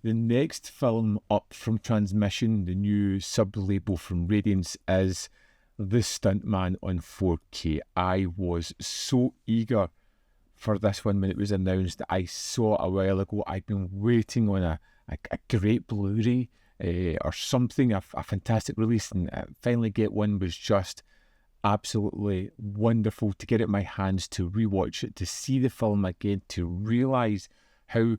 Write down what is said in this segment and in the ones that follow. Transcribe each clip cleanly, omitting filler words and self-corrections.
The next film up from transmission, the new sub-label from Radiance, is The Stunt Man on 4K. I was so eager for this one when it was announced. I saw it a while ago. I've been waiting on a great Blu-ray or something, a fantastic release, and finally get one was just absolutely wonderful to get it in my hands, to rewatch it, to see the film again, to realise how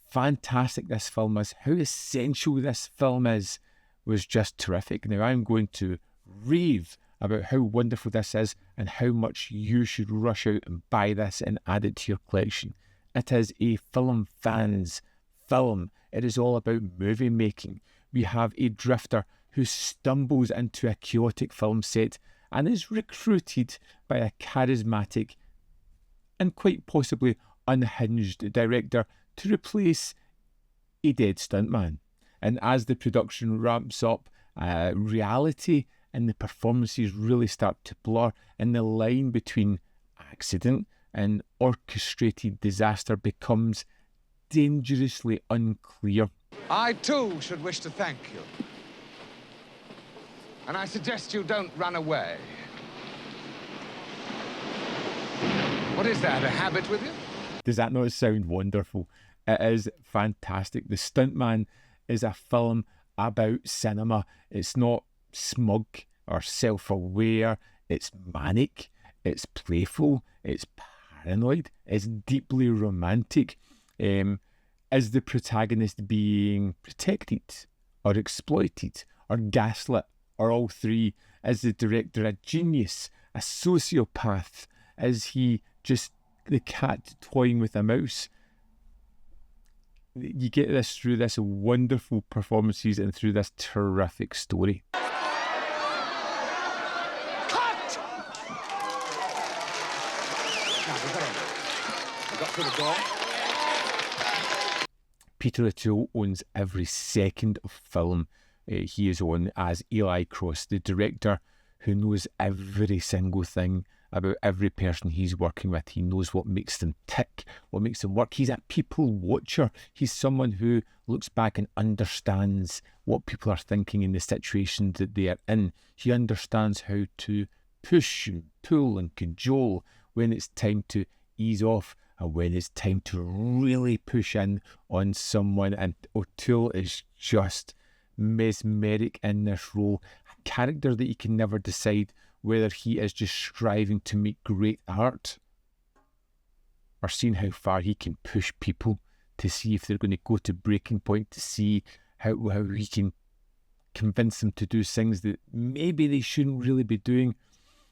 fantastic this film is, how essential this film is, was just terrific. Now I'm going to rave about how wonderful this is and how much you should rush out and buy this and add it to your collection. It is a film fan's film. It is all about movie making. We have a drifter who stumbles into a chaotic film set and is recruited by a charismatic and quite possibly unhinged director to replace a dead stuntman. And as the production ramps up, reality and the performances really start to blur, and the line between accident and orchestrated disaster becomes dangerously unclear. I too should wish to thank you. And I suggest you don't run away. What is that, a habit with you? Does that not sound wonderful? It is fantastic. The Stunt Man is a film about cinema. It's not smug or self-aware. It's manic. It's playful. It's paranoid. It's deeply romantic. Is the protagonist being protected or exploited or gaslit or all three? Is the director a genius, a sociopath? Is he just the cat toying with a mouse? You get this through this wonderful performances and through this terrific story. Cut! Now, we got through the door. Peter O'Toole owns every second of film he is on as Eli Cross, the director who knows every single thing about every person he's working with. He knows what makes them tick, what makes them work. He's a people watcher. He's someone who looks back and understands what people are thinking in the situation that they are in. He understands how to push and pull and cajole when it's time to ease off and when it's time to really push in on someone. And O'Toole is just mesmeric in this role. A character that you can never decide whether he is just striving to make great art or seeing how far he can push people to see if they're going to go to breaking point, to see how he can convince them to do things that maybe they shouldn't really be doing.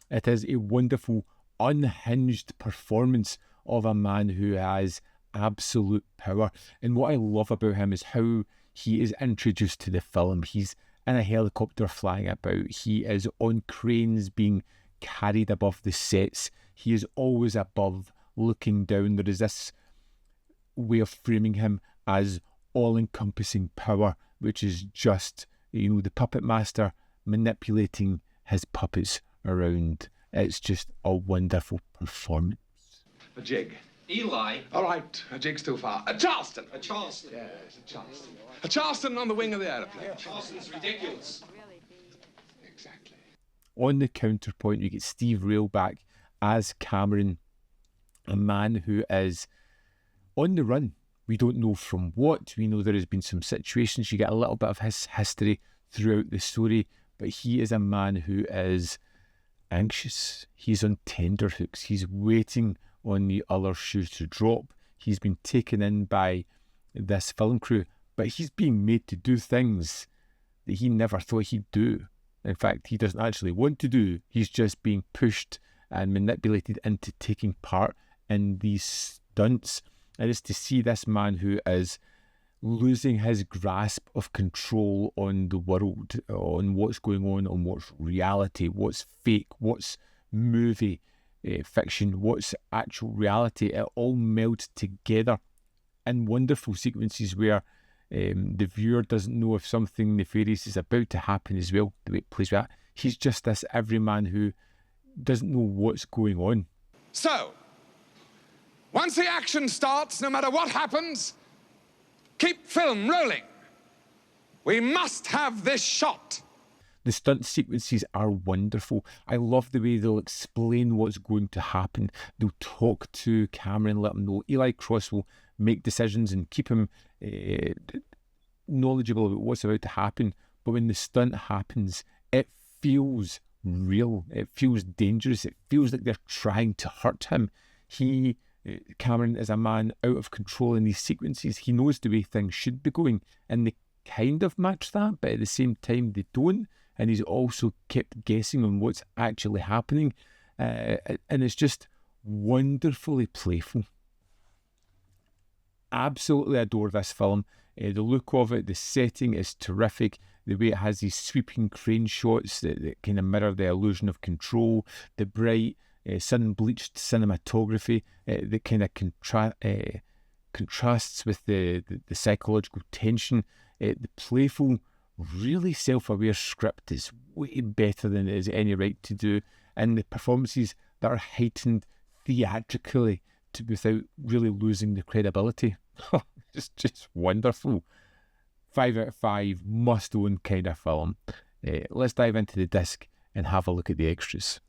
It is a wonderful, unhinged performance of a man who has absolute power. And what I love about him is how he is introduced to the film. He's in a helicopter flying about. He is on cranes being carried above the sets. He is always above, looking down. There is this way of framing him as all-encompassing power, which is just, the puppet master manipulating his puppets around. It's just a wonderful performance. A jig. Eli. All right, a jig's too far. A Charleston. A Charleston. Yes, a Charleston. A Charleston on the wing of the aeroplane. Yeah, Charleston's ridiculous. Exactly. On the counterpoint, we get Steve Railsback as Cameron, a man who is on the run. We don't know from what. We know there has been some situations. You get a little bit of his history throughout the story, but he is a man who is anxious. He's on tenterhooks. He's waiting on the other shoe to drop. He's been taken in by this film crew, but he's being made to do things that he never thought he'd do. In fact, he doesn't actually want to do. He's just being pushed and manipulated into taking part in these stunts. And it's to see this man who is losing his grasp of control on the world, on what's going on what's reality, what's fake, what's movie fiction, what's actual reality. It all melds together in wonderful sequences where the viewer doesn't know if something nefarious is about to happen as well, the way it plays with that. He's just this everyman who doesn't know what's going on. So, once the action starts, no matter what happens, Keep film rolling. We must have this shot. The stunt sequences are wonderful. I love the way they'll explain what's going to happen. They'll talk to Cameron, let him know. Eli Cross will make decisions and keep him knowledgeable about what's about to happen. But when the stunt happens, it feels real. It feels dangerous. It feels like they're trying to hurt him. Cameron is a man out of control in these sequences. He knows the way things should be going, and they kind of match that, but at the same time they don't. And he's also kept guessing on what's actually happening. And it's just wonderfully playful. Absolutely adore this film. The look of it, the setting is terrific. The way it has these sweeping crane shots that kind of mirror the illusion of control. The bright, sun-bleached cinematography that kind of contrasts with the psychological tension. The playful, really self-aware script is way better than it has any right to do, and the performances that are heightened theatrically without really losing the credibility. just wonderful. 5 out of 5, must-own kind of film. Let's dive into the disc and have a look at the extras.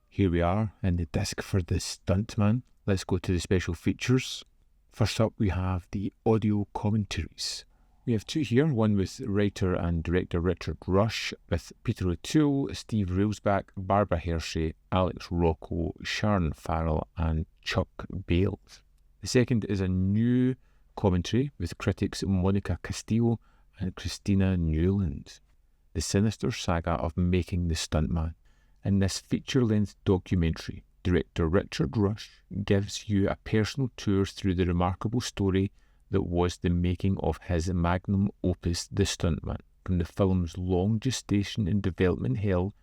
Here we are in the disc for the Stunt Man. Let's go to the special features. First up, we have the audio commentaries. We have 2 here, one with writer and director Richard Rush, with Peter O'Toole, Steve Railsback, Barbara Hershey, Alex Rocco, Sharon Farrell and Chuck Bales. The second is a new commentary with critics Monica Castillo and Christina Newland. The sinister saga of making the stuntman. In this feature-length documentary, director Richard Rush gives you a personal tour through the remarkable story that was the making of his magnum opus, The Stuntman, from the film's long gestation and development hell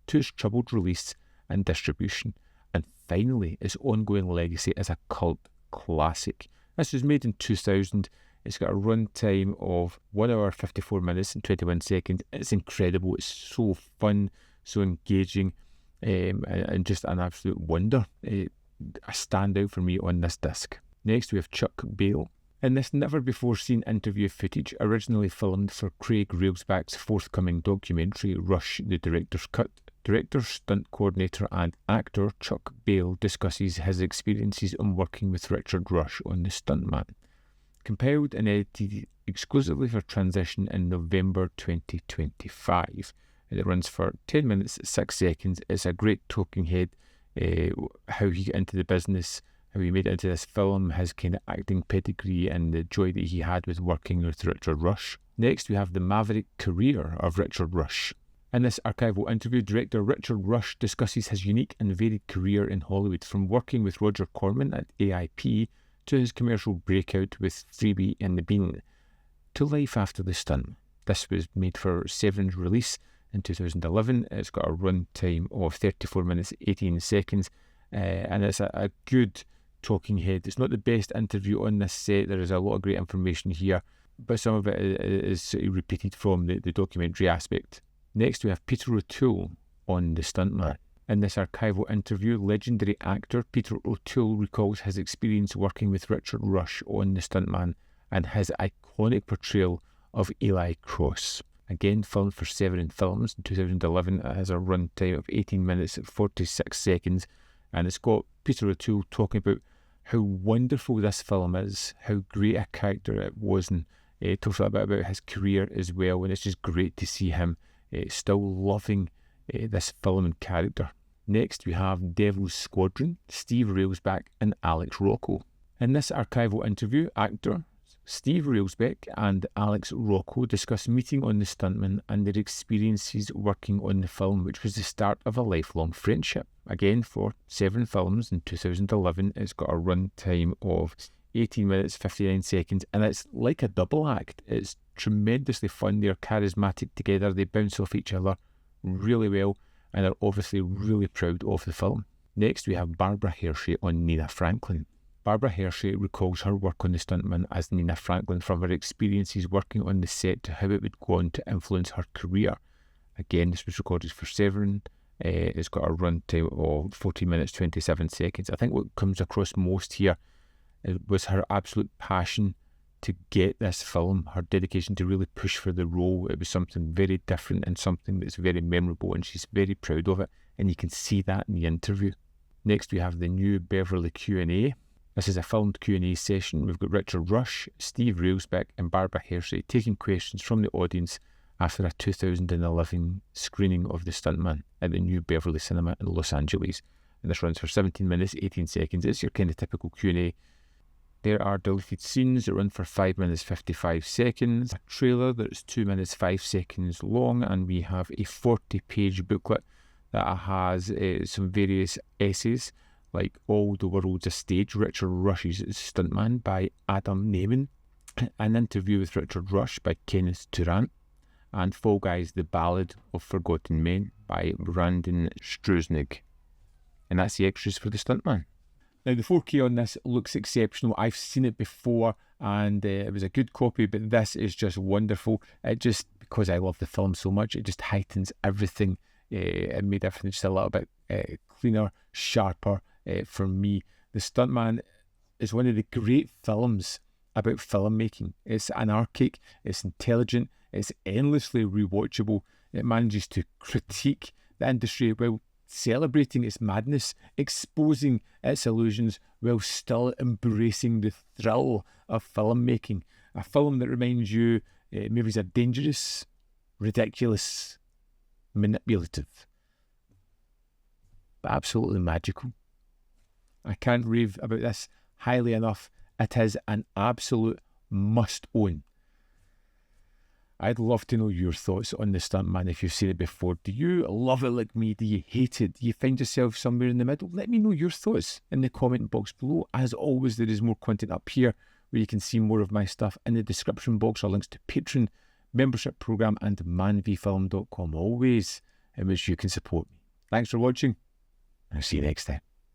to its troubled release and distribution, and finally its ongoing legacy as a cult classic. This was made in 2000. It's got a runtime of 1 hour 54 minutes and 21 seconds. It's incredible. It's so fun, so engaging, and just an absolute wonder. A standout for me on this disc. Next we have Chuck Bale. In this never-before-seen interview footage, originally filmed for Craig Railsback's forthcoming documentary, Rush, the Director's Cut, director, stunt coordinator and actor Chuck Bale discusses his experiences in working with Richard Rush on The Stuntman. Compiled and edited exclusively for Transition in November 2025. It runs for 10 minutes, 6 seconds. It's a great talking head, how he got into the business, how he made it into this film, his kind of acting pedigree and the joy that he had with working with Richard Rush. Next we have the maverick career of Richard Rush. In this archival interview, director Richard Rush discusses his unique and varied career in Hollywood, from working with Roger Corman at AIP to his commercial breakout with Freebie and the Bean, to life after the stunt. This was made for Severin's release in 2011. It's got a run time of 34 minutes 18 seconds, and it's a good talking head. It's not the best interview on this set. There is a lot of great information here, but some of it is repeated from the documentary aspect. Next we have Peter O'Toole on The Stuntman. In this archival interview, legendary actor Peter O'Toole recalls his experience working with Richard Rush on The Stuntman and his iconic portrayal of Eli Cross. Again, filmed for Severin Films in 2011, it has a run time of 18 minutes and 46 seconds, and it's got Peter O'Toole talking about how wonderful this film is, how great a character it was, and talks a bit about his career as well, and it's just great to see him still loving this film and character. Next we have Devil's Squadron, Steve Railsback and Alex Rocco. In this archival interview, actor Steve Railsback and Alex Rocco discuss meeting on The Stuntman and their experiences working on the film, which was the start of a lifelong friendship. Again, for Severin Films in 2011, it's got a run time of 18 minutes 59 seconds, and it's like a double act. It's tremendously fun. They're charismatic together, they bounce off each other really well, and are obviously really proud of the film. Next we have Barbara Hershey on Nina Franklin. Barbara Hershey recalls her work on The Stuntman as Nina Franklin, from her experiences working on the set to how it would go on to influence her career. Again, this was recorded for Severin. It's got a run time of 14 minutes 27 seconds. I think what comes across most here was her absolute passion to get this film, her dedication to really push for the role. It was something very different and something that's very memorable, and she's very proud of it, and you can see that in the interview. Next we have the New Beverly Q&A. This is a filmed Q&A session. We've got Richard Rush, Steve Railsback and Barbara Hershey taking questions from the audience after a 2011 screening of The Stunt Man at the New Beverly Cinema in Los Angeles. And this runs for 17 minutes, 18 seconds. It's your kind of typical Q&A. There are deleted scenes that run for 5 minutes 55 seconds, a trailer that's 2 minutes 5 seconds long, and we have a 40-page booklet that has some various essays like All the World's a Stage, Richard Rush's Stunt Man by Adam Naiman, an interview with Richard Rush by Kenneth Turant, and Fall Guys, The Ballad of Forgotten Men by Brandon Struznig. And that's the extras for The Stunt Man. Now, the 4K on this looks exceptional. I've seen it before, and it was a good copy, but this is just wonderful. It just, because I love the film so much, it just heightens everything. It made everything just a little bit cleaner, sharper for me. The Stunt Man is one of the great films about filmmaking. It's anarchic, it's intelligent, it's endlessly rewatchable. It manages to critique the industry while celebrating its madness, exposing its illusions while still embracing the thrill of filmmaking. A film that reminds you movies are dangerous, ridiculous, manipulative, but absolutely magical. I can't rave about this highly enough. It is an absolute must-own. I'd love to know your thoughts on The Stunt Man if you've seen it before. Do you love it like me? Do you hate it? Do you find yourself somewhere in the middle? Let me know your thoughts in the comment box below. As always, there is more content up here where you can see more of my stuff. In the description box are links to Patreon, membership program and manvfilm.com, always in which you can support me. Thanks for watching, and I'll see you next time.